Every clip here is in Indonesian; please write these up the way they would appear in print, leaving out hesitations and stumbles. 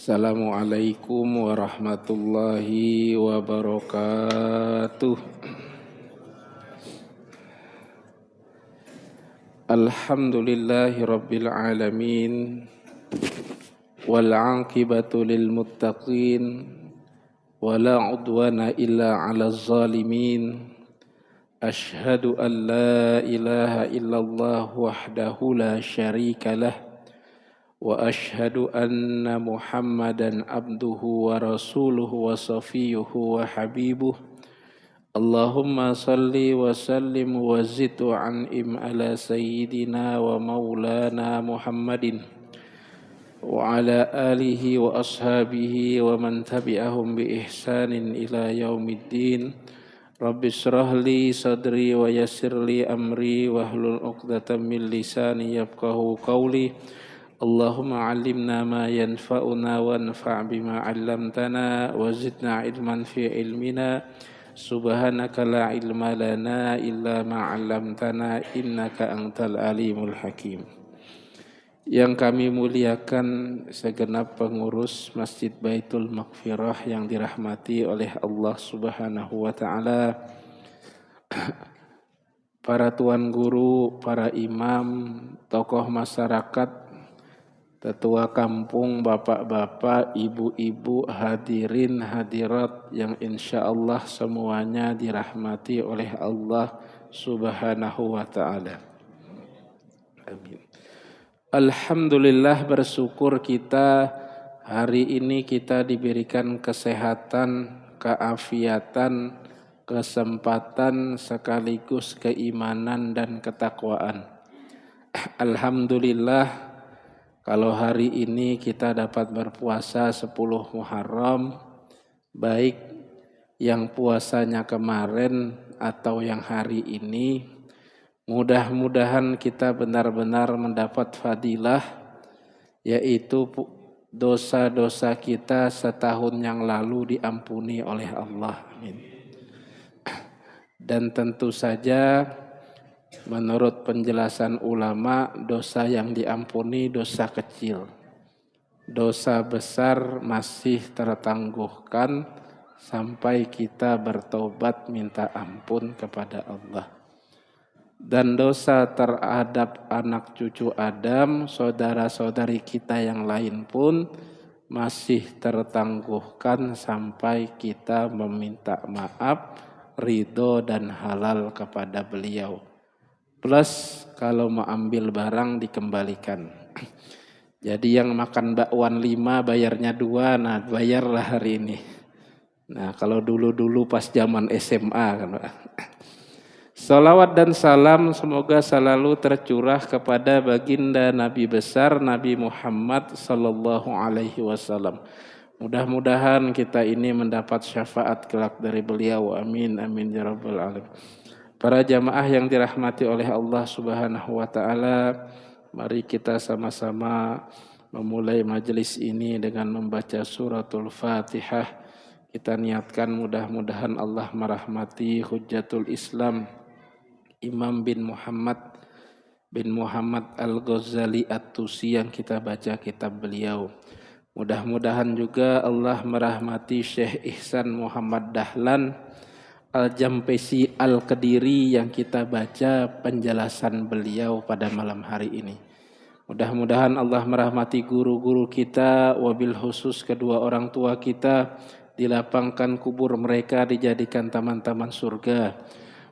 Assalamualaikum warahmatullahi wabarakatuh. Alhamdulillahi rabbil alamin. Wal 'aqibatu lil muttaqin. Wala 'udwana illa 'alal zalimin. Ashhadu an la ilaha illallah wahdahu la syarika lah. Wa ashhadu anna Muhammadan abduhu wa rasuluhu wa safiyuhu wa habibuh. Allahumma salli wa sallim wa zid wa an'im ala sayyidina wa maulana Muhammadin wa ala alihi wa ashabihi wa man tabi'ahum bi ihsanin ila yaumiddin. Rabbi shrah li sadri wa yassir li amri wahlul 'uqdatam min lisani yafqahu qawli. Allahumma 'allimna ma yanfa'una wanfa' bima 'allamtana wa zidna ilman fi ilmina. Subhanaka la ilma lana illa ma 'allamtana innaka antal alimul hakim. Yang kami muliakan segenap pengurus Masjid Baitul Maghfirah yang dirahmati oleh Allah Subhanahu wa taala, para tuan guru, para imam, tokoh masyarakat, tetua kampung, bapak-bapak, ibu-ibu, hadirin, hadirat yang insya Allah semuanya dirahmati oleh Allah Subhanahu wa ta'ala. Amin. Alhamdulillah, bersyukur kita hari ini kita diberikan kesehatan, keafiatan, kesempatan sekaligus keimanan dan ketakwaan. Alhamdulillah, kalau hari ini kita dapat berpuasa 10 Muharram, baik yang puasanya kemarin atau yang hari ini, mudah-mudahan kita benar-benar mendapat fadilah, yaitu dosa-dosa kita setahun yang lalu diampuni oleh Allah. Amin. Dan tentu saja menurut penjelasan ulama, dosa yang diampuni dosa kecil. Dosa besar masih tertangguhkan sampai kita bertobat minta ampun kepada Allah. Dan dosa terhadap anak cucu Adam, saudara-saudari kita yang lain pun masih tertangguhkan sampai kita meminta maaf, ridho dan halal kepada beliau. Plus kalau mau ambil barang dikembalikan. Jadi yang makan bakwan 5 bayarnya 2, nah bayarlah hari ini. Nah kalau dulu-dulu pas zaman SMA kan Pak. Salawat dan salam semoga selalu tercurah kepada baginda Nabi besar Nabi Muhammad sallallahu alaihi wasallam. Mudah-mudahan kita ini mendapat syafaat kelak dari beliau. Amin amin ya rabbal alamin. Para jamaah yang dirahmati oleh Allah Subhanahu wa taala, mari kita sama-sama memulai majelis ini dengan membaca suratul Fatihah. Kita niatkan mudah-mudahan Allah merahmati Hujjatul Islam Imam bin Muhammad Al-Ghazali At-Tusi yang kita baca kitab beliau. Mudah-mudahan juga Allah merahmati Syekh Ihsan Muhammad Dahlan Al-Jampesi Al-Kediri yang kita baca penjelasan beliau pada malam hari ini. Mudah-mudahan Allah merahmati guru-guru kita, wabil khusus kedua orang tua kita, dilapangkan kubur mereka, dijadikan taman-taman surga.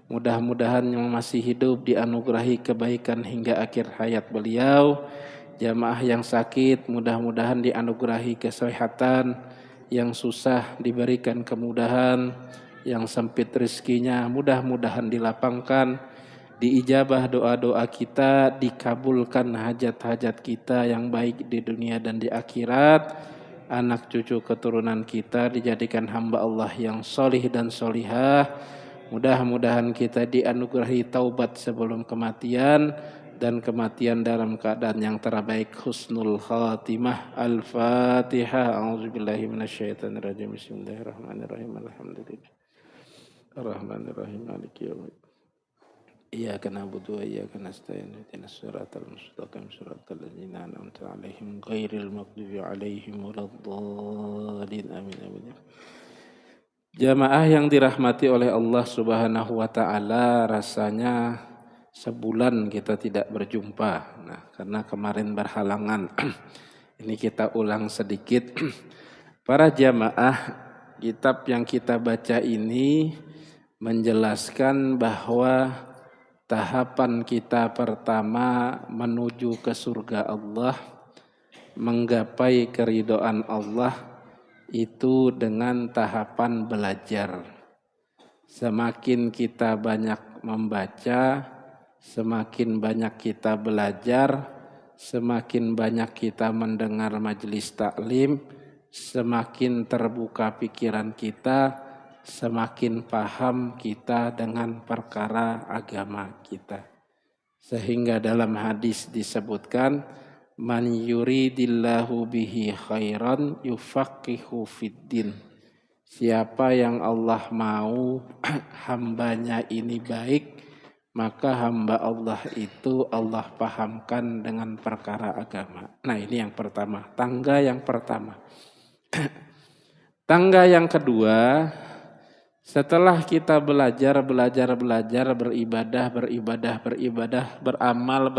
Mudah-mudahan yang masih hidup dianugerahi kebaikan hingga akhir hayat beliau. Jamaah yang sakit mudah-mudahan dianugerahi kesehatan, yang susah diberikan kemudahan, yang sempit rezekinya mudah-mudahan dilapangkan, diijabah doa-doa kita, dikabulkan hajat-hajat kita yang baik di dunia dan di akhirat. Anak cucu keturunan kita dijadikan hamba Allah yang solih dan solihah. Mudah-mudahan kita dianugerahi taubat sebelum kematian dan kematian dalam keadaan yang terbaik, husnul khatimah. Al-Fatihah. A'udzubillahi minasyaitonirrajim. Bismillahirrahmanirrahim. Alhamdulillah. Ar-Rahmanir-Rahim. Maliki yaumiddin. Iyyaka na'budu wa iyyaka nasta'in ihdinas siratal mustaqim siratal ladzina an'amta 'alaihim ghairil maghdubi 'alaihim waladdallin amin amin. Jamaah yang dirahmati oleh Allah Subhanahu wa taala, rasanya sebulan kita tidak berjumpa. Nah, karena kemarin berhalangan. Ini kita ulang sedikit. Para jamaah, kitab yang kita baca ini menjelaskan bahwa tahapan kita pertama menuju ke surga Allah, menggapai keridhaan Allah itu dengan tahapan belajar. Semakin kita banyak membaca, semakin banyak kita belajar, semakin banyak kita mendengar majelis taklim, semakin terbuka pikiran kita, semakin paham kita dengan perkara agama kita. Sehingga dalam hadis disebutkan, man yuridillahu bihi khairan yufaqihu fiddin. Siapa yang Allah mau hambanya ini baik, maka hamba Allah itu Allah pahamkan dengan perkara agama. Nah, ini yang pertama, tangga yang pertama. Tangga yang kedua, setelah kita belajar, beribadah, beramal,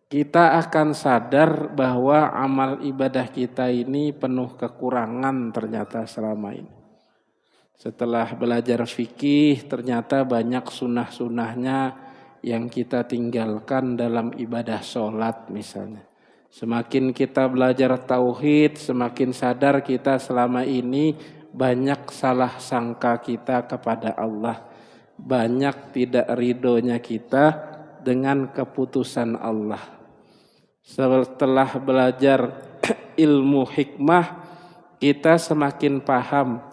kita akan sadar bahwa amal ibadah kita ini penuh kekurangan ternyata selama ini. Setelah belajar fikih, ternyata banyak sunnah-sunnahnya yang kita tinggalkan dalam ibadah sholat misalnya. Semakin kita belajar tauhid, semakin sadar kita selama ini banyak salah sangka kita kepada Allah. Banyak tidak ridhonya kita dengan keputusan Allah. Setelah belajar ilmu hikmah, kita semakin paham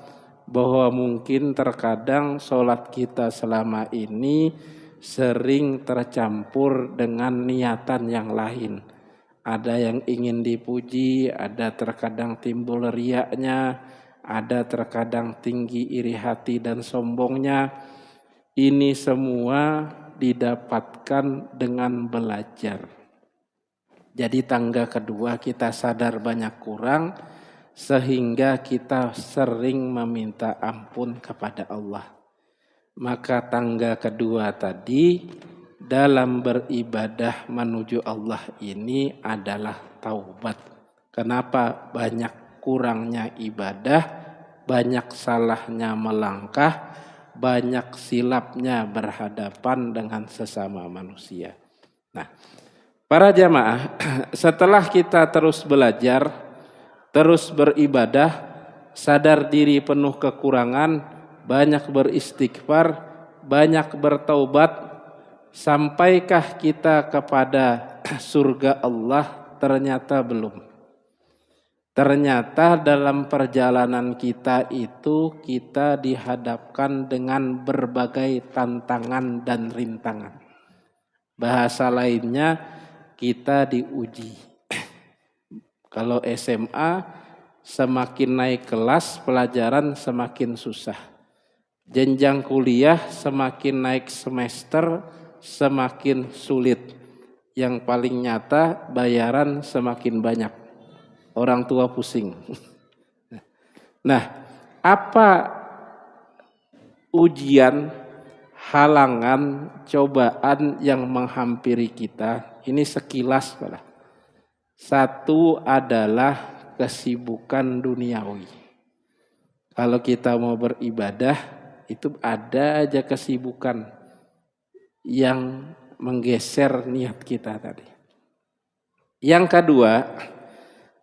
bahwa mungkin terkadang sholat kita selama ini sering tercampur dengan niatan yang lain. Ada yang ingin dipuji, ada terkadang timbul riaknya, ada terkadang tinggi iri hati dan sombongnya. Ini semua didapatkan dengan belajar. Jadi tangga kedua kita sadar banyak kurang, sehingga kita sering meminta ampun kepada Allah. Maka tangga kedua tadi dalam beribadah menuju Allah ini adalah taubat. Kenapa banyak kurangnya ibadah, banyak salahnya melangkah, banyak silapnya berhadapan dengan sesama manusia. Nah, para jamaah, setelah kita terus belajar, terus beribadah, sadar diri penuh kekurangan, banyak beristighfar, banyak bertaubat, sampaikah kita kepada surga Allah? Ternyata belum. Ternyata dalam perjalanan kita itu kita dihadapkan dengan berbagai tantangan dan rintangan. Bahasa lainnya kita diuji. Kalau SMA semakin naik kelas pelajaran semakin susah. Jenjang kuliah semakin naik semester semakin sulit. Yang paling nyata bayaran semakin banyak. Orang tua pusing. Nah, apa ujian, halangan, cobaan yang menghampiri kita? Ini sekilas pada. Satu adalah kesibukan duniawi. Kalau kita mau beribadah, itu ada aja kesibukan yang menggeser niat kita tadi. Yang kedua,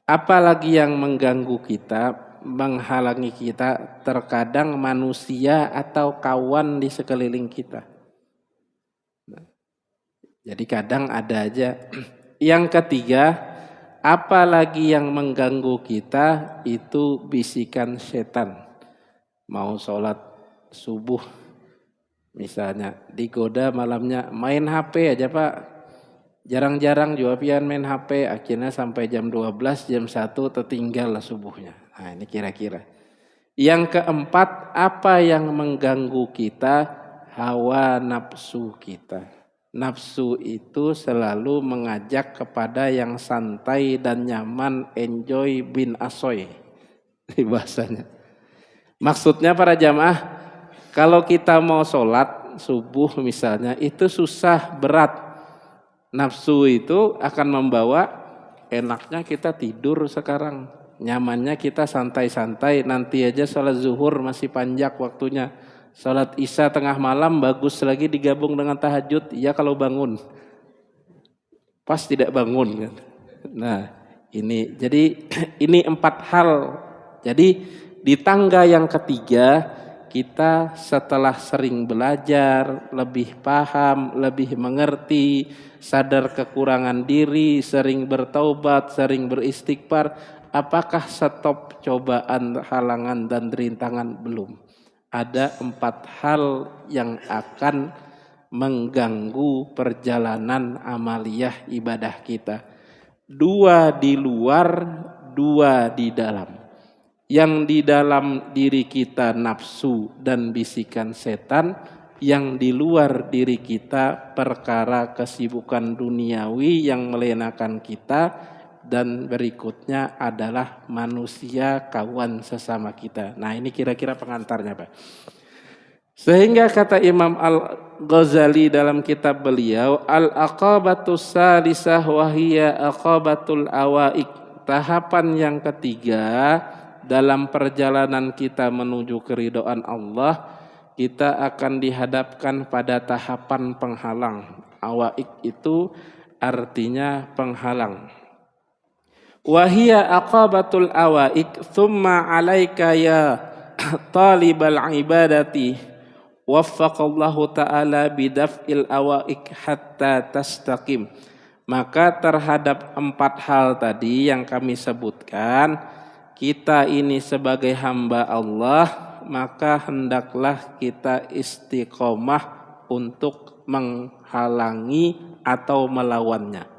apalagi yang mengganggu kita, menghalangi kita, terkadang manusia atau kawan di sekeliling kita. Jadi kadang ada aja. Yang ketiga, apalagi yang mengganggu kita itu bisikan setan. Mau sholat subuh misalnya digoda malamnya main HP aja Pak. Jarang-jarang juga pian main HP, akhirnya sampai jam 12, jam 1 tertinggal lah subuhnya. Nah ini kira-kira. Yang keempat, apa yang mengganggu kita, hawa nafsu kita. Nafsu itu selalu mengajak kepada yang santai dan nyaman, enjoy bin asoy. Bahasanya. Maksudnya para jamaah, kalau kita mau sholat subuh misalnya, itu susah, berat. Nafsu itu akan membawa enaknya kita tidur sekarang. Nyamannya kita santai-santai, nanti aja sholat zuhur masih panjang waktunya. Sholat isya tengah malam bagus lagi digabung dengan tahajud, ya kalau bangun. Pas tidak bangun kan. Nah ini, jadi ini 4 hal. Jadi di tangga yang ketiga, kita setelah sering belajar, lebih paham, lebih mengerti, sadar kekurangan diri, sering bertaubat, sering beristighfar, apakah stop cobaan, halangan dan rintangan? Belum. Ada 4 hal yang akan mengganggu perjalanan amaliyah ibadah kita. 2 di luar, 2 di dalam. Yang di dalam diri kita nafsu dan bisikan setan, yang di luar diri kita perkara kesibukan duniawi yang melenakan kita, dan berikutnya adalah manusia kawan sesama kita. Nah ini kira-kira pengantarnya Pak. Sehingga kata Imam Al-Ghazali dalam kitab beliau, Al-aqabatus salisah wahiyya aqabatul awaik. Tahapan yang ketiga dalam perjalanan kita menuju keridhaan Allah, kita akan dihadapkan pada tahapan penghalang. Awaik itu artinya penghalang. Wahiyya aqabatul awaik, thumma alaika ya talibal ibadati waffaqallahu ta'ala bidaf'il awaik hatta tastaqim. Maka terhadap 4 hal tadi yang kami sebutkan, kita ini sebagai hamba Allah, maka hendaklah kita istiqomah untuk menghalangi atau melawannya.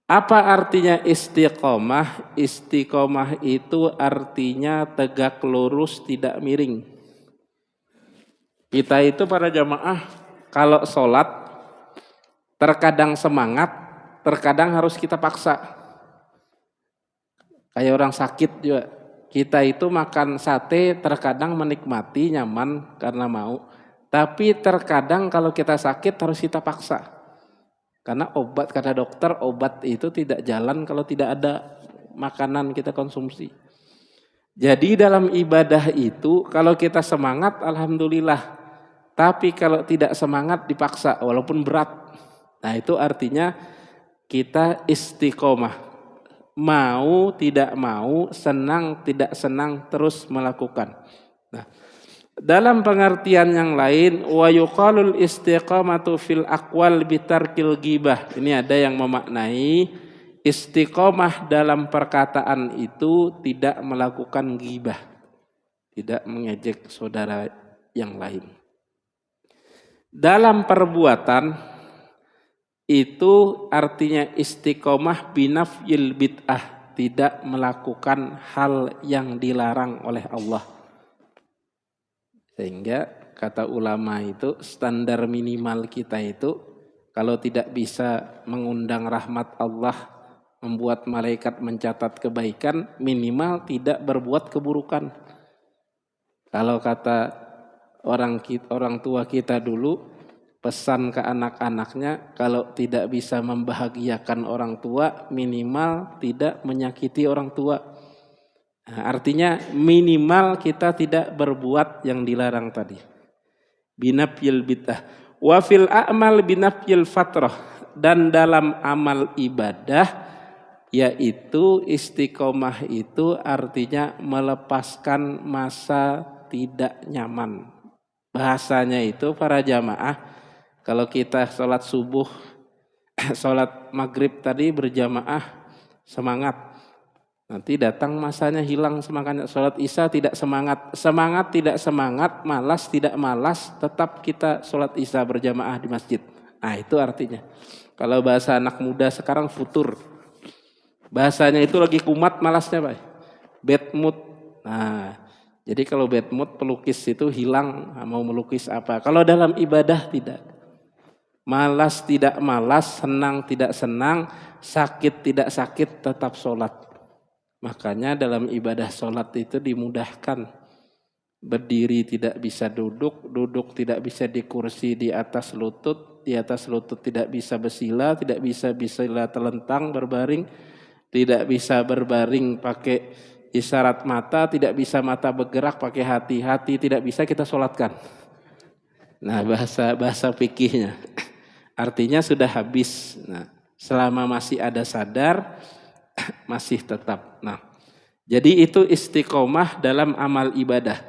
Apa artinya istiqomah? Istiqomah itu artinya tegak lurus, tidak miring. Kita itu para jamaah kalau sholat terkadang semangat, terkadang harus kita paksa. Kayak orang sakit juga. Kita itu makan sate terkadang menikmati, nyaman karena mau. Tapi terkadang kalau kita sakit harus kita paksa. Karena obat, kata dokter, obat itu tidak jalan kalau tidak ada makanan kita konsumsi. Jadi dalam ibadah itu kalau kita semangat alhamdulillah. Tapi kalau tidak semangat dipaksa walaupun berat. Nah itu artinya kita istiqomah. Mau tidak mau, senang tidak senang terus melakukan. Nah, dalam pengertian yang lain, wa yuqalul istiqamatu fil aqwal bitarkil ghibah. Ini ada yang memaknai istiqomah dalam perkataan itu tidak melakukan ghibah, tidak mengejek saudara yang lain. Dalam perbuatan itu artinya istiqomah binafyil bid'ah, tidak melakukan hal yang dilarang oleh Allah. Sehingga kata ulama itu standar minimal kita itu kalau tidak bisa mengundang rahmat Allah, membuat malaikat mencatat kebaikan, minimal tidak berbuat keburukan. Kalau kata orang tua kita dulu, pesan ke anak-anaknya, kalau tidak bisa membahagiakan orang tua, minimal tidak menyakiti orang tua. Nah, artinya minimal kita tidak berbuat yang dilarang tadi. Binafyil bid'ah. Wa fil a'mal binafyil fatrah. Dan dalam amal ibadah, yaitu istiqomah itu artinya melepaskan masa tidak nyaman. Bahasanya itu para jamaah, kalau kita sholat subuh, sholat maghrib tadi berjamaah semangat. Nanti datang masanya hilang semangatnya. Sholat isya tidak semangat. Semangat tidak semangat, malas tidak malas, tetap kita sholat isya berjamaah di masjid. Nah itu artinya. Kalau bahasa anak muda sekarang futur. Bahasanya itu lagi kumat malasnya Pak. Bad mood. Nah Jadi kalau bad mood pelukis itu hilang, mau melukis apa. Kalau dalam ibadah tidak. Malas tidak malas, senang tidak senang, sakit tidak sakit, tetap sholat. Makanya dalam ibadah sholat itu dimudahkan. Berdiri tidak bisa duduk, duduk tidak bisa di kursi di atas lutut tidak bisa bersila, tidak bisa bersila telentang berbaring, tidak bisa berbaring pakai isyarat mata, tidak bisa mata bergerak pakai hati tidak bisa kita sholatkan. Nah bahasa fikihnya. Artinya sudah habis. Nah, selama masih ada sadar, masih tetap. Nah, jadi itu istiqomah dalam amal ibadah.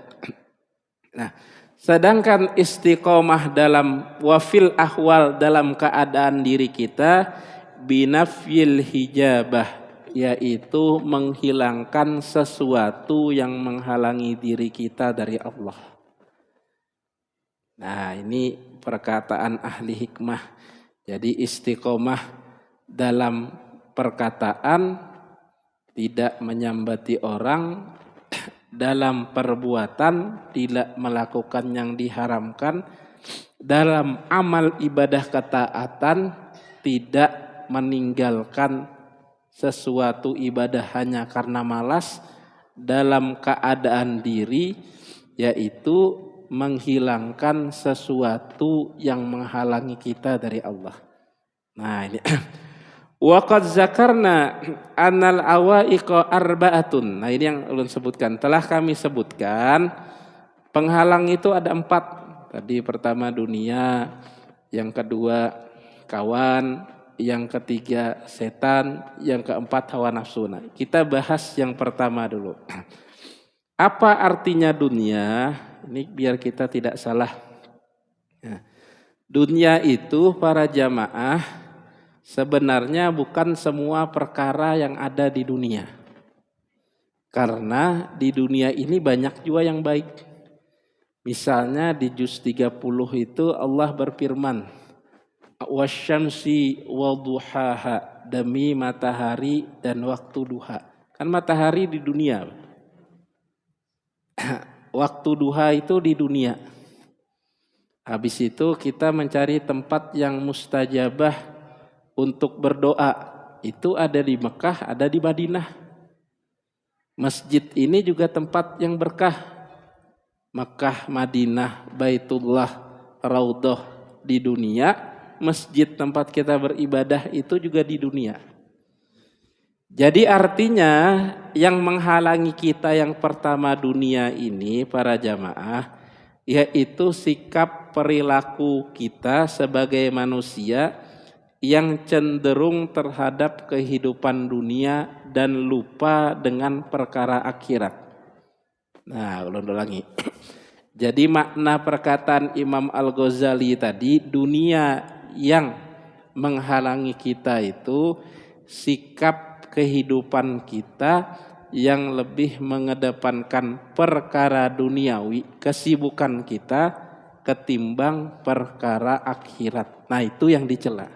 Nah, sedangkan istiqomah dalam wafil ahwal dalam keadaan diri kita binafyil hijabah, yaitu menghilangkan sesuatu yang menghalangi diri kita dari Allah. Nah, ini perkataan ahli hikmah. Jadi istiqomah dalam perkataan, tidak menyambati orang, dalam perbuatan tidak melakukan yang diharamkan, dalam amal ibadah ketaatan tidak meninggalkan sesuatu ibadah hanya karena malas, dalam keadaan diri yaitu menghilangkan sesuatu yang menghalangi kita dari Allah. Nah ini wa qad zakarna annal awaiqa arba'atun. Nah ini yang ulun sebutkan, telah kami sebutkan penghalang itu ada 4. Tadi pertama dunia, yang kedua kawan, yang ketiga setan, yang keempat hawa nafsu. Nah, kita bahas yang pertama dulu. Apa artinya dunia? Ini biar kita tidak salah. Nah, dunia itu para jamaah sebenarnya bukan semua perkara yang ada di dunia. Karena di dunia ini banyak juga yang baik. Misalnya di juz 30 itu Allah berfirman, wasyamsi waduhaha, demi matahari dan waktu duha. Kan matahari di dunia. Waktu duha itu di dunia. Habis itu kita mencari tempat yang mustajabah untuk berdoa. Itu ada di Mekah, ada di Madinah. Masjid ini juga tempat yang berkah. Mekah, Madinah, Baitullah, Raudhah di dunia, masjid tempat kita beribadah itu juga di dunia. Jadi artinya yang menghalangi kita yang pertama dunia ini para jamaah, yaitu sikap perilaku kita sebagai manusia yang cenderung terhadap kehidupan dunia dan lupa dengan perkara akhirat. Nah, ulangi. Jadi makna perkataan Imam Al-Ghazali tadi, dunia yang menghalangi kita itu sikap kehidupan kita yang lebih mengedepankan perkara duniawi, kesibukan kita ketimbang perkara akhirat. Nah, itu yang dicela.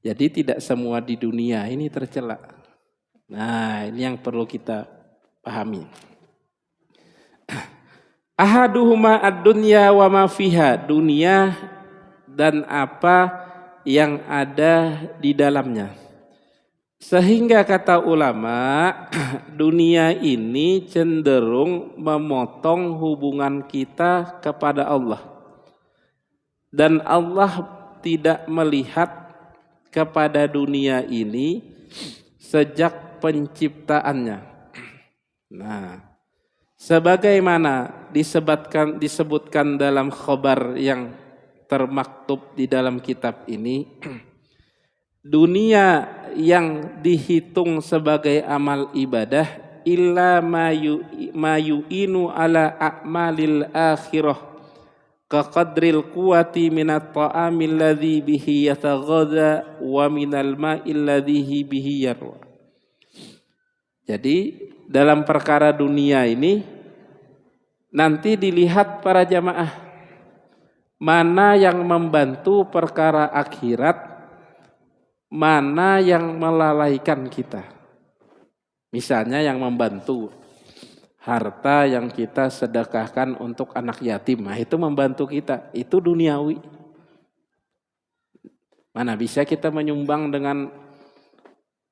Jadi tidak semua di dunia ini tercela. Nah, ini yang perlu kita pahami. Ahaduhuma ad-dunya wa ma fiha, dunia dan apa yang ada di dalamnya. Sehingga kata ulama, dunia ini cenderung memotong hubungan kita kepada Allah. Dan Allah tidak melihat kepada dunia ini sejak penciptaannya. Nah, sebagaimana disebutkan dalam khabar yang termaktub di dalam kitab ini, dunia yang dihitung sebagai amal ibadah illa mayu'inu ala a'malil akhirah ka qadril quwati minat ta'amil ladzi bihi yataghadha wa minal ma'il ladzi bihi yarwa. Jadi dalam perkara dunia ini nanti dilihat para jamaah mana yang membantu perkara akhirat, mana yang melalaikan kita. Misalnya yang membantu harta yang kita sedekahkan untuk anak yatim. Nah, itu membantu kita. Itu duniawi. Mana bisa kita menyumbang dengan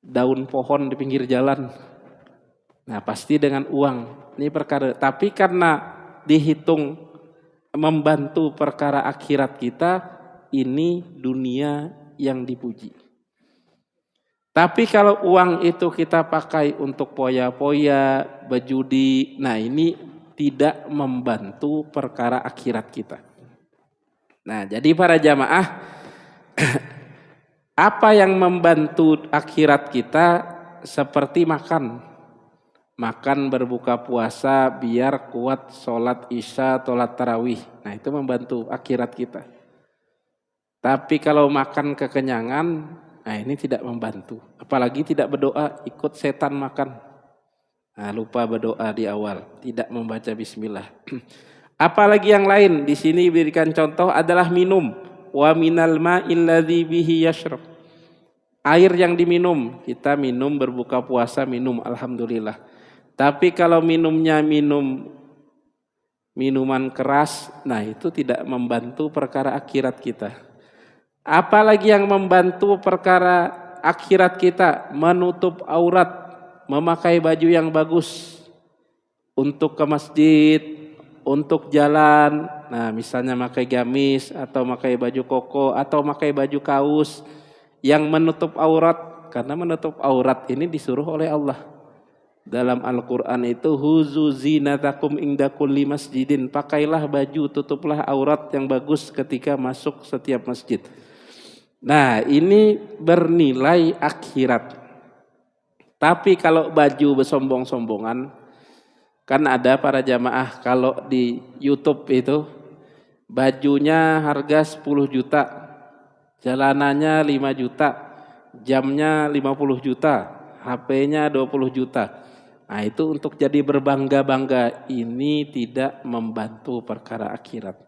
daun pohon di pinggir jalan? Nah, pasti dengan uang. Ini perkara. Tapi karena dihitung membantu perkara akhirat kita, ini dunia yang dipuji. Tapi kalau uang itu kita pakai untuk poya-poya, berjudi, nah ini tidak membantu perkara akhirat kita. Nah, jadi para jamaah, apa yang membantu akhirat kita seperti makan. Makan, berbuka puasa biar kuat sholat isya, sholat tarawih. Nah, itu membantu akhirat kita. Tapi kalau makan kekenyangan, nah ini tidak membantu. Apalagi tidak berdoa, ikut setan makan. Nah, lupa berdoa di awal, tidak membaca bismillah. Apalagi yang lain, di sini diberikan contoh adalah minum. Wa minal ma'il ladzi bihi yashrab. Air yang diminum, kita minum berbuka puasa, minum alhamdulillah. Tapi kalau minumnya minuman keras, nah itu tidak membantu perkara akhirat kita. Apalagi yang membantu perkara akhirat kita, menutup aurat, memakai baju yang bagus untuk ke masjid, untuk jalan. Nah, misalnya pakai gamis atau pakai baju koko atau pakai baju kaos yang menutup aurat, karena menutup aurat ini disuruh oleh Allah. Dalam Al-Quran itu huzu zinatakum inda kulli masjidin, pakailah baju, tutuplah aurat yang bagus ketika masuk setiap masjid. Nah, ini bernilai akhirat. Tapi kalau baju bersombong-sombongan, kan ada para jamaah kalau di YouTube itu bajunya harga 10 juta, jalanannya 5 juta, jamnya 50 juta, HP-nya 20 juta. Nah, itu untuk jadi berbangga-bangga, ini tidak membantu perkara akhirat.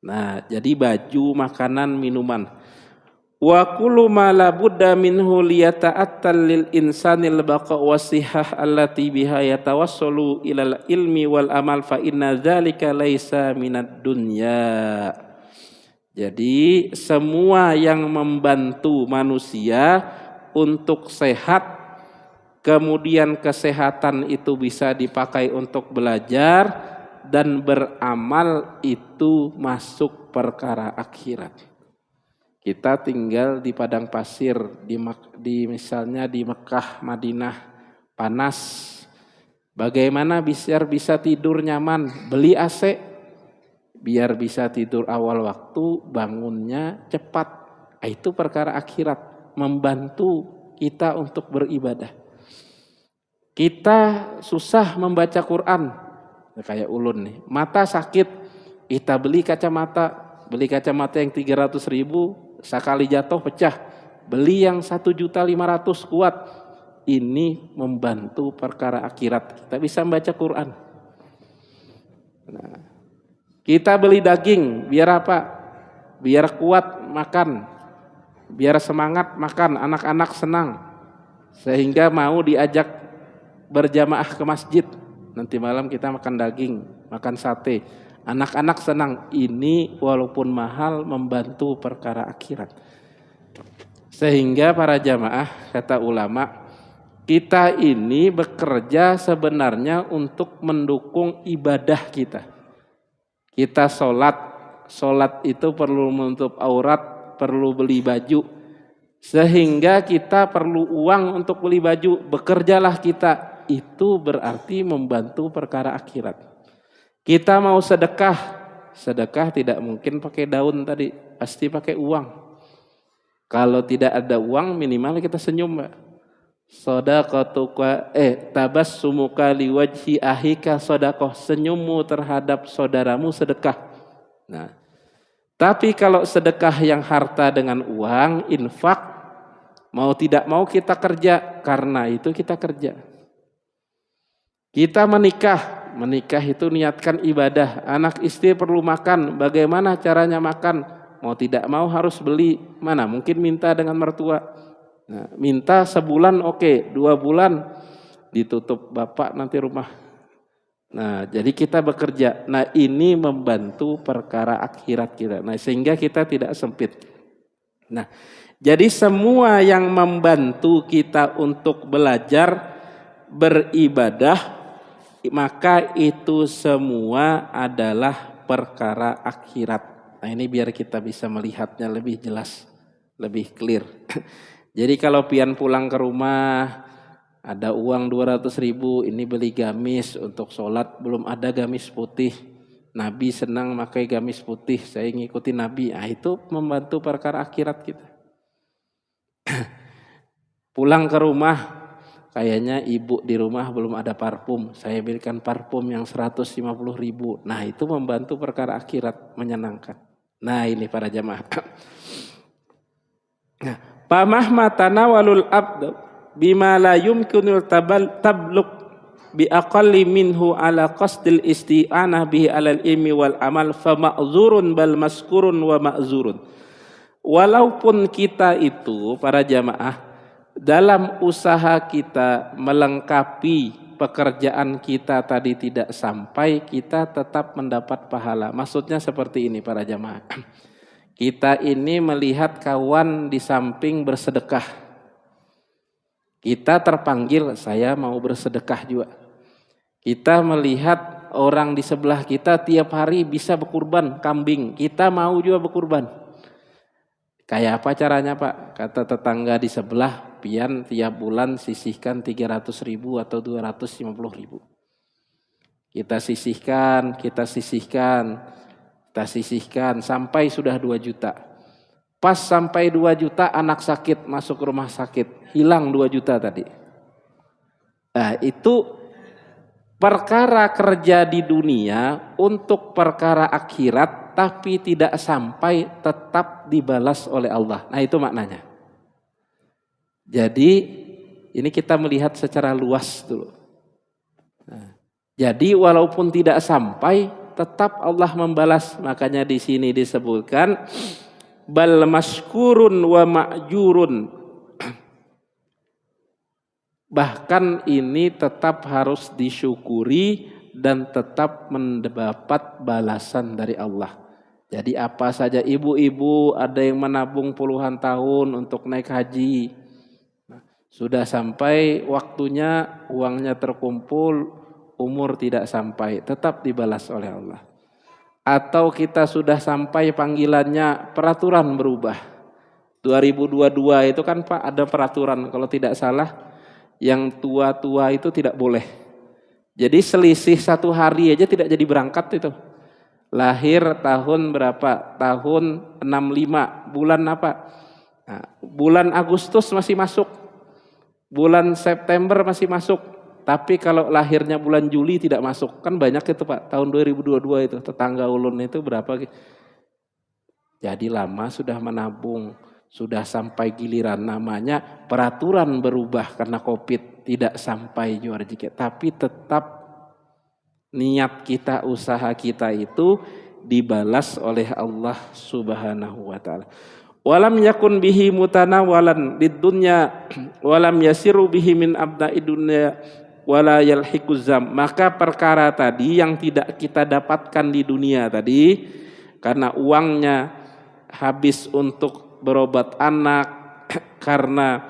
Nah, jadi baju, makanan, minuman. Wa kullu ma la budda minhu liyata'attal lil insanil baqa wasihah allati biha yatawassalu ilal ilmi wal amal fa inna dzalika laisa minad dunya. Jadi semua yang membantu manusia untuk sehat, kemudian kesehatan itu bisa dipakai untuk belajar dan beramal, itu masuk perkara akhirat. Kita tinggal di padang pasir, misalnya di Mekah, Madinah, panas. Bagaimana biar bisa tidur nyaman? Beli AC, biar bisa tidur awal waktu, bangunnya cepat. Itu perkara akhirat, membantu kita untuk beribadah. Kita susah membaca Quran. Kayak ulun nih, mata sakit, kita beli kacamata yang 300 ribu, sekali jatuh pecah, beli yang 1.500.000 kuat. Ini membantu perkara akhirat, kita bisa membaca Quran. Nah, kita beli daging, biar apa? Biar kuat makan, biar semangat makan, anak-anak senang, sehingga mau diajak berjamaah ke masjid. Nanti malam kita makan daging, makan sate. Anak-anak senang. Ini walaupun mahal membantu perkara akhirat. Sehingga para jamaah, kata ulama, kita ini bekerja sebenarnya untuk mendukung ibadah kita. Kita sholat itu perlu menutup aurat, perlu beli baju. Sehingga kita perlu uang untuk beli baju, bekerjalah kita. Itu berarti membantu perkara akhirat. Kita mau sedekah tidak mungkin pakai daun tadi, pasti pakai uang. Kalau tidak ada uang, minimal kita senyum, Mbak. Shadaqatuka tabassumuka liwajhi ahika shadaqah, senyummu terhadap saudaramu sedekah. Nah, tapi kalau sedekah yang harta dengan uang, infak, mau tidak mau kita kerja, karena itu kita kerja. Kita menikah itu niatkan ibadah. Anak istri perlu makan, bagaimana caranya makan? Mau tidak mau harus beli. Mana mungkin minta dengan mertua. Nah, minta sebulan oke, 2 bulan ditutup bapak nanti rumah. Nah, jadi kita bekerja. Nah, ini membantu perkara akhirat kita. Nah, sehingga kita tidak sempit. Nah, jadi semua yang membantu kita untuk belajar, beribadah, maka itu semua adalah perkara akhirat. Nah, ini biar kita bisa melihatnya lebih jelas, lebih clear. Jadi kalau pian pulang ke rumah, ada uang 200.000, ini beli gamis untuk sholat, belum ada gamis putih. Nabi senang pakai gamis putih, saya ngikutin Nabi. Nah, itu membantu perkara akhirat kita. Pulang ke rumah, kayaknya ibu di rumah belum ada parfum, saya belikan parfum yang 150.000. Nah, itu membantu perkara akhirat, menyenangkan. Nah, ini para jamaah. Nah, pamahma tanawalul abd bima la yumkinul tabluk bi aqalli minhu ala qasdil isti'anah bihi alal ilmi wal amal fa ma'zurun bal maskurun wa ma'zurun. Walaupun kita itu para jamaah dalam usaha kita melengkapi pekerjaan kita tadi tidak sampai, kita tetap mendapat pahala. Maksudnya seperti ini para jamaah. Kita ini melihat kawan di samping bersedekah. Kita terpanggil, saya mau bersedekah juga. Kita melihat orang di sebelah kita tiap hari bisa berkurban kambing. Kita mau juga berkurban. Kayak apa caranya Pak? Kata tetangga di sebelah, pian tiap bulan sisihkan 300.000 atau 250.000. Kita sisihkan sampai sudah 2 juta. Pas sampai 2 juta anak sakit masuk rumah sakit, hilang 2 juta tadi. Nah, itu perkara kerja di dunia untuk perkara akhirat tapi tidak sampai, tetap dibalas oleh Allah. Nah, itu maknanya. Jadi ini kita melihat secara luas dulu. Nah, jadi walaupun tidak sampai, tetap Allah membalas. Makanya di sini disebutkan bal maskurun wa ma'jurun. Bahkan ini tetap harus disyukuri dan tetap mendapat balasan dari Allah. Jadi apa saja ibu-ibu ada yang menabung puluhan tahun untuk naik haji. Nah, sudah sampai waktunya uangnya terkumpul, umur tidak sampai, tetap dibalas oleh Allah. Atau kita sudah sampai panggilannya, peraturan berubah. 2022 itu kan Pak ada peraturan kalau tidak salah, yang tua-tua itu tidak boleh. Jadi selisih 1 hari aja tidak jadi berangkat itu. Lahir tahun berapa? Tahun 65. Bulan apa? Nah, bulan Agustus masih masuk. Bulan September masih masuk. Tapi kalau lahirnya bulan Juli tidak masuk. Kan banyak itu Pak. Tahun 2022 itu. Tetangga ulun itu berapa? Jadi lama sudah menabung. Sudah sampai giliran, namanya peraturan berubah karena COVID, tidak sampai juara jika, tapi tetap niat kita, usaha kita itu dibalas oleh Allah Subhanahu wa taala. Walam yakun bihi mutanawalan lid dunya walam yasiru bihi min abda'i dunya wala yalhiquzam. Maka perkara tadi yang tidak kita dapatkan di dunia tadi karena uangnya habis untuk berobat anak, karena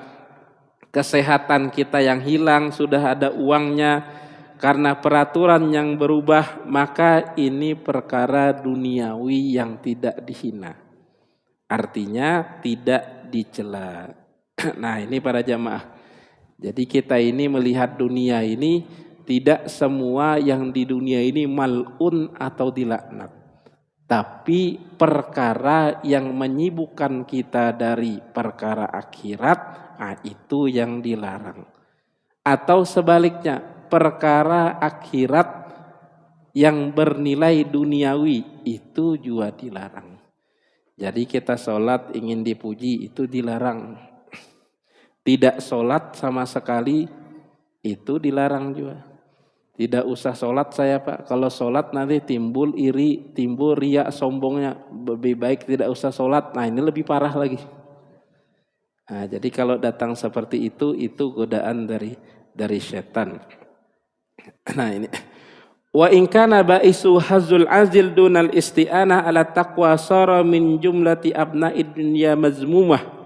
kesehatan kita yang hilang sudah ada uangnya, karena peraturan yang berubah, maka ini perkara duniawi yang tidak dihina. Artinya tidak dicela. Nah, ini para jamaah. Jadi kita ini melihat dunia ini, tidak semua yang di dunia ini mal'un atau dilaknat. Tapi perkara yang menyibukkan kita dari perkara akhirat, itu yang dilarang. Atau sebaliknya, perkara akhirat yang bernilai duniawi, itu juga dilarang. Jadi kita sholat ingin dipuji, itu dilarang. Tidak sholat sama sekali, itu dilarang juga. Tidak usah sholat saya Pak, kalau sholat nanti timbul iri, timbul riya, sombongnya. Lebih baik tidak usah sholat, nah ini lebih parah lagi. Nah, jadi kalau datang seperti itu godaan dari setan. Nah ini, Wa in kana ba'isu hazul azil dunal isti'anah ala taqwa sara min jumlati abna'id dunya mazmumah.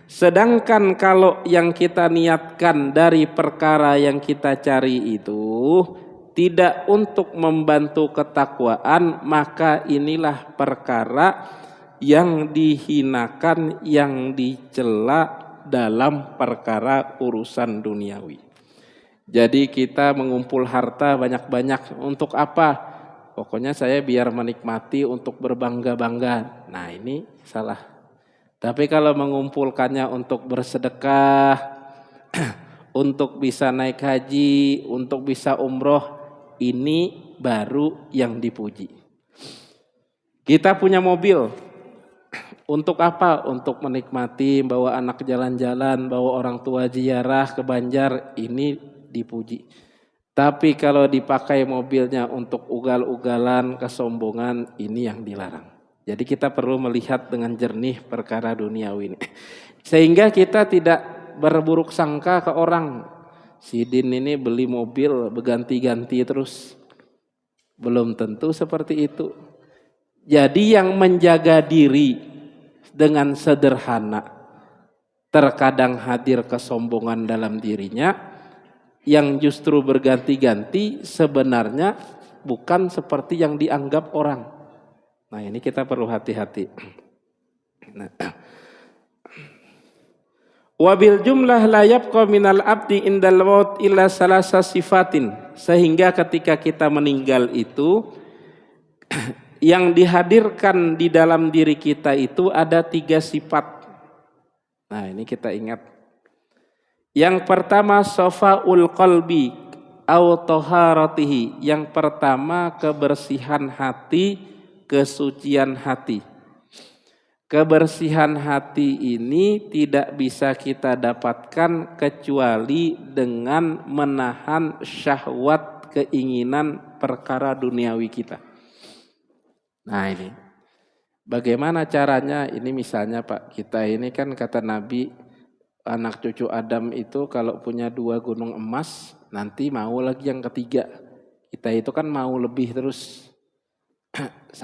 Sedangkan kalau yang kita niatkan dari perkara yang kita cari itu tidak untuk membantu ketakwaan, maka inilah perkara yang dihinakan, yang dicela dalam perkara urusan duniawi. Jadi kita mengumpul harta banyak-banyak untuk apa? Pokoknya saya biar menikmati untuk berbangga-bangga. Nah ini salah. Tapi kalau mengumpulkannya untuk bersedekah, untuk bisa naik haji, untuk bisa umroh, ini baru yang dipuji. Kita punya mobil, untuk apa? Untuk menikmati, bawa anak jalan-jalan, bawa orang tua ziarah ke Banjar, ini dipuji. Tapi kalau dipakai mobilnya untuk ugal-ugalan, kesombongan, ini yang dilarang. Jadi kita perlu melihat dengan jernih perkara duniawi ini. Sehingga kita tidak berburuk sangka ke orang. Si Din ini beli mobil berganti-ganti terus. Belum tentu seperti itu. Jadi yang menjaga diri dengan sederhana, terkadang hadir kesombongan dalam dirinya, yang justru berganti-ganti sebenarnya bukan seperti yang dianggap orang. Nah ini kita perlu hati-hati. Nah. Wabil jumlah la yabqa minal abdi indal maut illa salasa sifatin. Sehingga ketika kita meninggal itu yang dihadirkan di dalam diri kita itu ada 3 sifat. Nah ini kita ingat. Yang pertama sofaul qalbi au taharatihi. Yang pertama kebersihan hati, kesucian hati. Kebersihan hati ini tidak bisa kita dapatkan kecuali dengan menahan syahwat, keinginan perkara duniawi kita. Nah ini bagaimana caranya? Ini misalnya Pak, kita ini kan kata Nabi, anak cucu Adam itu kalau punya 2 gunung emas, nanti mau lagi yang ketiga. Kita itu kan mau lebih terus. 1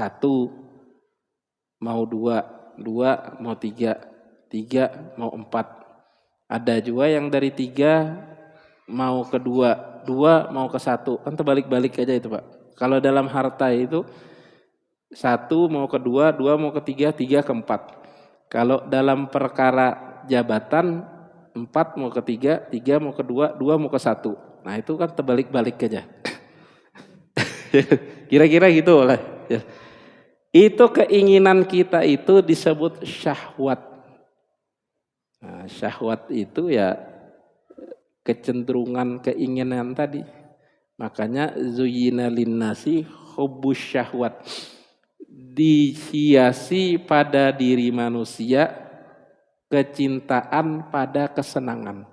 mau 2, 2 mau 3, 3 mau 4. Ada juga yang dari 3 mau ke 2, 2 mau ke 1. Kan terbalik-balik aja itu Pak. Kalau dalam harta itu 1 mau ke 2, 2 mau ke 3, 3 ke 4. Kalau dalam perkara jabatan 4 mau ke 3, 3 mau ke 2, 2 mau ke 1. Nah itu kan terbalik-balik aja. Kira-kira gitu lah. Ya. Itu keinginan kita itu disebut syahwat. Nah, syahwat itu ya kecenderungan, keinginan tadi. Makanya zuyyina linnasi hubbus syahwat. Dihiasi pada diri manusia kecintaan pada kesenangan.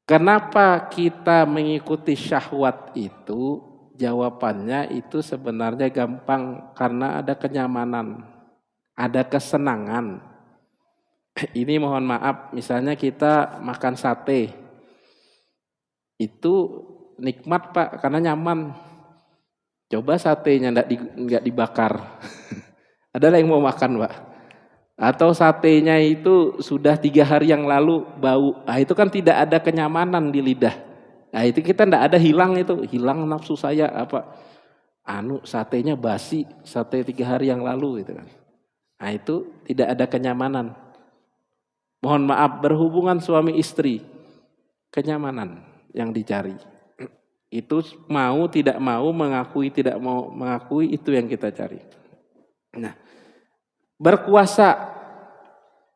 Kenapa kita mengikuti syahwat itu? Jawabannya itu sebenarnya gampang, karena ada kenyamanan, ada kesenangan. Ini mohon maaf, misalnya kita makan sate, itu nikmat Pak, karena nyaman. Coba satenya enggak dibakar. Ada yang mau makan Pak? Atau satenya itu sudah 3 hari yang lalu bau, nah itu kan tidak ada kenyamanan di lidah. Nah itu kita tidak ada hilang nafsu saya apa, satenya basi, sate 3 hari yang lalu gitu kan. Nah itu tidak ada kenyamanan. Mohon maaf, berhubungan suami istri, kenyamanan yang dicari. Itu mau tidak mau, mengakui tidak mau mengakui, itu yang kita cari. Nah, berkuasa,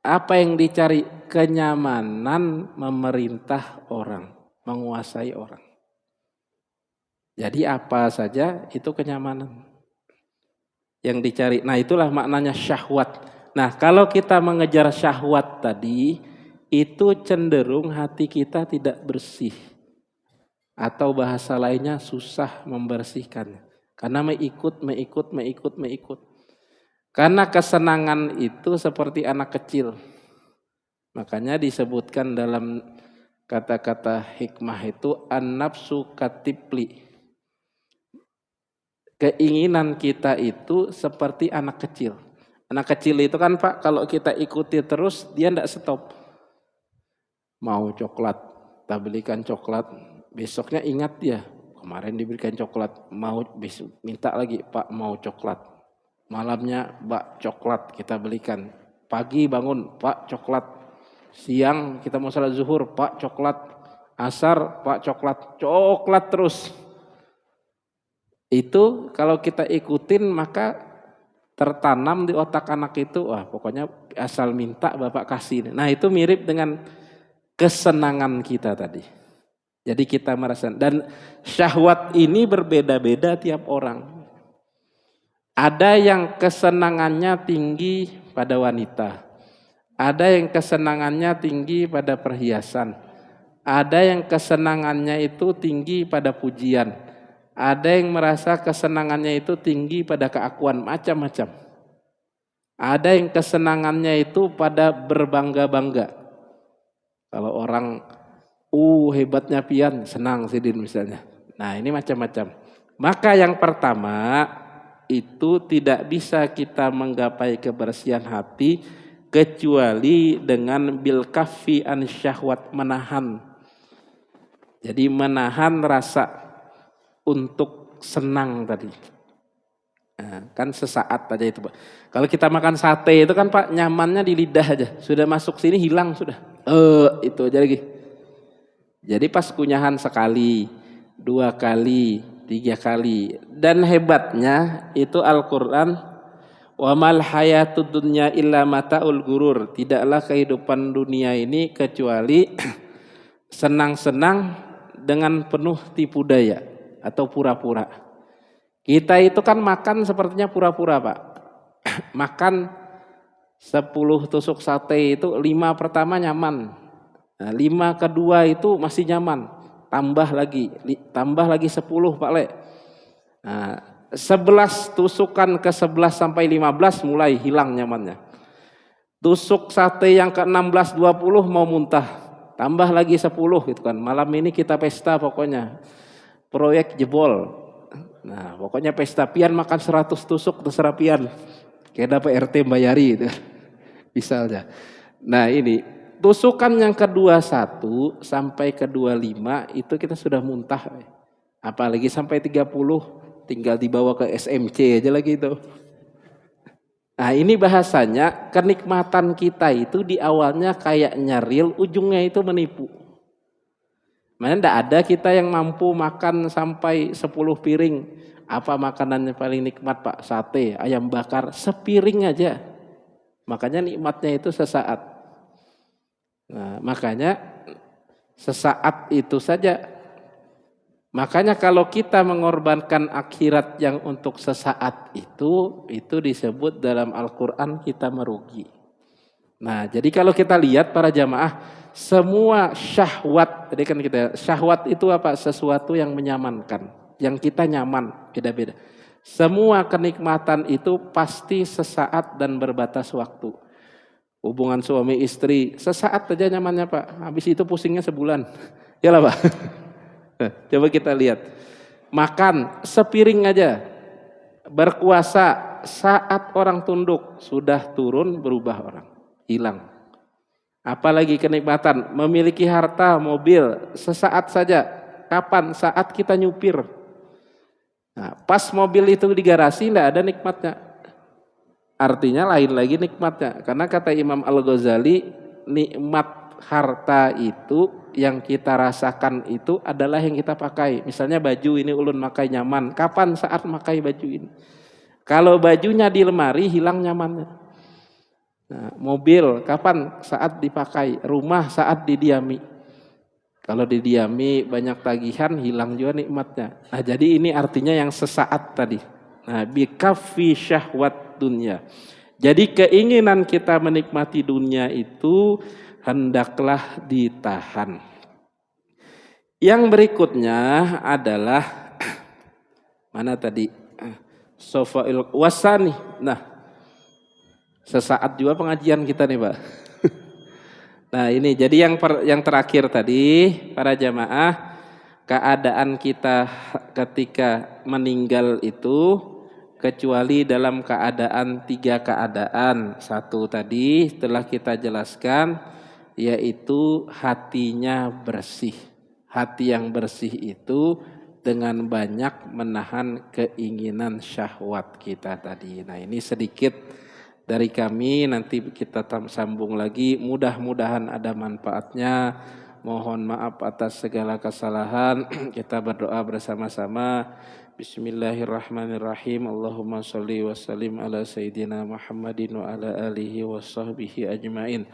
apa yang dicari? Kenyamanan memerintah orang, menguasai orang. Jadi apa saja itu kenyamanan yang dicari. Nah itulah maknanya syahwat. Nah kalau kita mengejar syahwat tadi, itu cenderung hati kita tidak bersih. Atau bahasa lainnya susah membersihkannya. Karena mengikut. Karena kesenangan itu seperti anak kecil. Makanya disebutkan dalam kata-kata hikmah itu an-nafsu katipli. Keinginan kita itu seperti anak kecil. Anak kecil itu kan Pak, kalau kita ikuti terus dia tidak stop. Mau coklat, kita belikan coklat, besoknya ingat dia. Kemarin diberikan coklat, mau besok minta lagi, Pak mau coklat. Malamnya, Pak coklat kita belikan. Pagi bangun, Pak coklat. Siang kita mau salat zuhur, Pak coklat. Asar, Pak coklat. Coklat terus. Itu kalau kita ikutin maka tertanam di otak anak itu, wah pokoknya asal minta Bapak kasih. Nah itu mirip dengan kesenangan kita tadi. Jadi kita merasa, dan syahwat ini berbeda-beda tiap orang. Ada yang kesenangannya tinggi pada wanita. Ada yang kesenangannya tinggi pada perhiasan. Ada yang kesenangannya itu tinggi pada pujian. Ada yang merasa kesenangannya itu tinggi pada keakuan, macam-macam. Ada yang kesenangannya itu pada berbangga-bangga. Kalau orang, hebatnya pian, senang sidin misalnya. Nah ini macam-macam. Maka yang pertama, itu tidak bisa kita menggapai kebersihan hati kecuali dengan bil kaffi an syahwat, menahan. Jadi menahan rasa untuk senang tadi. Nah, kan sesaat aja itu Pak. Kalau kita makan sate itu kan Pak nyamannya di lidah aja. Sudah masuk sini hilang sudah. Itu aja lagi. Jadi pas kunyahan sekali, 2 kali, 3 kali. Dan hebatnya itu Al-Quran, wa mal hayatud dunya illa mata'ul gurur. Tidaklah kehidupan dunia ini kecuali senang-senang dengan penuh tipu daya atau pura-pura. Kita itu kan makan sepertinya pura-pura Pak. Makan 10 tusuk sate itu 5 pertama nyaman. Nah, 5 kedua itu masih nyaman. Tambah lagi 10 Pak Le. Nah, 11 tusukan ke 11 sampai 15 mulai hilang nyamannya. Tusuk sate yang ke 16 20 mau muntah. Tambah lagi 10 gitu kan. Malam ini kita pesta pokoknya. Proyek jebol. Nah, pokoknya pesta pian makan 100 tusuk terserah pian. Kayak dapat RT bayari itu. Misalnya. Nah, ini tusukan yang ke-21 sampai ke-25 itu kita sudah muntah. Apalagi sampai 30 tinggal dibawa ke SMC aja lagi itu. Nah ini bahasanya kenikmatan kita itu di awalnya kayaknya real, ujungnya itu menipu. Makanya tidak ada kita yang mampu makan sampai 10 piring. Apa makanannya paling nikmat Pak? Sate, ayam bakar, sepiring aja. Makanya nikmatnya itu sesaat. Nah, makanya sesaat itu saja. Makanya kalau kita mengorbankan akhirat yang untuk sesaat itu disebut dalam Al-Quran kita merugi. Nah, jadi kalau kita lihat para jamaah, semua syahwat, tadi kan kita syahwat itu apa? Sesuatu yang menyamankan, yang kita nyaman, beda-beda. Semua kenikmatan itu pasti sesaat dan berbatas waktu. Hubungan suami istri sesaat aja nyamannya Pak, habis itu pusingnya sebulan. Yalah Pak. Coba kita lihat. Makan sepiring aja. Berkuasa saat orang tunduk sudah turun berubah orang, hilang. Apalagi kenikmatan memiliki harta, mobil sesaat saja. Kapan? Saat kita nyupir. Nah, pas mobil itu di garasi tidak ada nikmatnya. Artinya lain lagi nikmatnya. Karena kata Imam Al-Ghazali, nikmat harta itu yang kita rasakan itu adalah yang kita pakai. Misalnya baju ini ulun pakai nyaman. Kapan? Saat pakai baju ini. Kalau bajunya di lemari hilang nyamannya. Nah, mobil kapan? Saat dipakai. Rumah saat didiami. Kalau didiami banyak tagihan hilang juga nikmatnya. Nah, jadi ini artinya yang sesaat tadi. Nah, bikaffi syahwat dunia. Jadi keinginan kita menikmati dunia itu hendaklah ditahan. Yang berikutnya adalah mana tadi? Sofail wasani. Nah, sesaat juga pengajian kita nih, Pak. Nah, ini jadi yang terakhir tadi para jamaah, keadaan kita ketika meninggal itu kecuali dalam keadaan 3 keadaan. Satu tadi telah kita jelaskan, yaitu hatinya bersih. Hati yang bersih itu dengan banyak menahan keinginan syahwat kita tadi. Nah, ini sedikit dari kami, nanti kita sambung lagi. Mudah-mudahan ada manfaatnya. Mohon maaf atas segala kesalahan. Kita berdoa bersama-sama. Bismillahirrahmanirrahim. Allahumma sholli wa sallim ala sayyidina Muhammadin wa ala alihi wa sahbihi ajmain.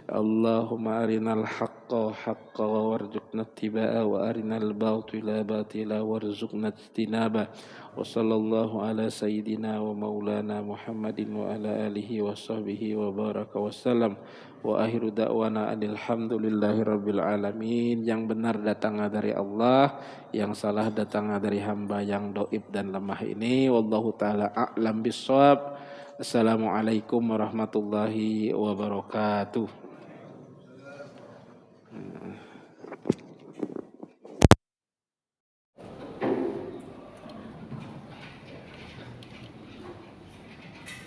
Allahumma arinal haqqa haqqa warzuqna ittiba'a wa arinal batila batila warzuqna ijtinaba. Wa sallallahu ala sayyidina wa maulana Muhammadin wa ala alihi wa sahbihi wa baraka wassalam. Wa akhiru da'wana alhamdulillahi rabbil alamin. Yang benar datangnya dari Allah, yang salah datangnya dari hamba yang doib dan lemah ini. Wallahu ta'ala a'lam bissawab. Assalamualaikum warahmatullahi wabarakatuh.